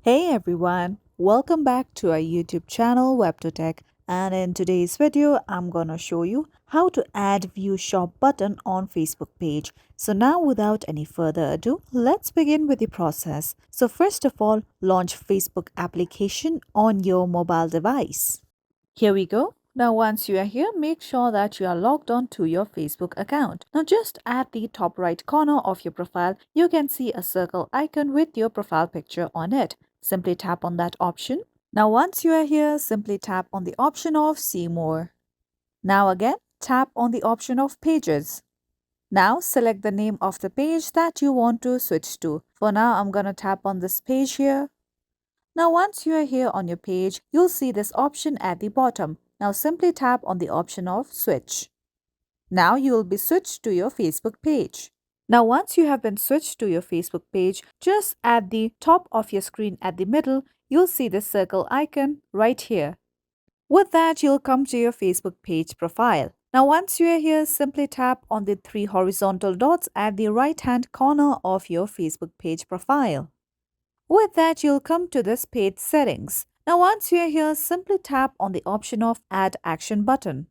Hey everyone, welcome back to our YouTube channel WebToTech, and in today's video I'm gonna show you how to add view shop button on Facebook page. So now without any further ado, let's begin with the process. So first of all, launch Facebook application on your mobile device. Here we go. Now once you are here, make sure that you are logged on to your Facebook account. Now just at the top right corner of your profile, you can see a circle icon with your profile picture on it. Simply tap on that option. Now once you are here, simply tap on the option of See More. Now again, tap on the option of Pages. Now select the name of the page that you want to switch to. For now, I'm gonna tap on this page here. Now once you are here on your page, you'll see this option at the bottom. Now simply tap on the option of Switch. Now you will be switched to your Facebook page. Now once you have been switched to your Facebook page, just at the top of your screen at the middle, you'll see this circle icon right here. With that, you'll come to your Facebook page profile. Now once you are here, simply tap on the three horizontal dots at the right-hand corner of your Facebook page profile. With that, you'll come to this page settings. Now once you're here, simply tap on the option of Add Action button.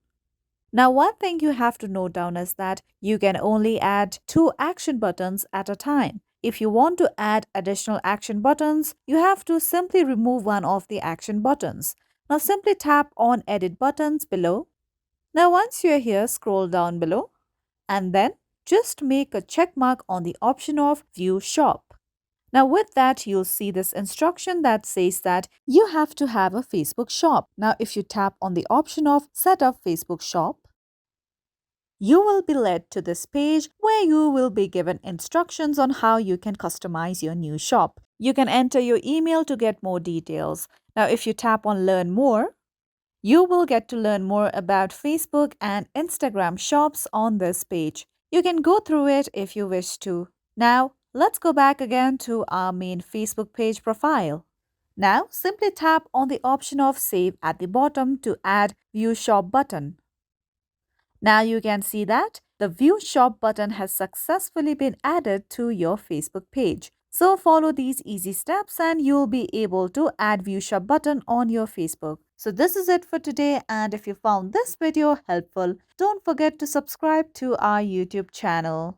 Now one thing you have to note down is that you can only add 2 action buttons at a time. If you want to add additional action buttons, you have to simply remove one of the action buttons. Now simply tap on Edit buttons below. Now once you're here, scroll down below and then just make a check mark on the option of View Shop. Now with that, you'll see this instruction that says that you have to have a Facebook shop. Now if you tap on the option of Set up Facebook shop, you will be led to this page where you will be given instructions on how you can customize your new shop. You can enter your email to get more details. Now if you tap on Learn More, you will get to learn more about Facebook and Instagram shops on this page. You can go through it if you wish to. Now, let's go back again to our main Facebook page profile. Now, simply tap on the option of Save at the bottom to add View Shop button. Now you can see that the View Shop button has successfully been added to your Facebook page. So follow these easy steps and you'll be able to add View Shop button on your Facebook. So this is it for today, and if you found this video helpful, don't forget to subscribe to our YouTube channel.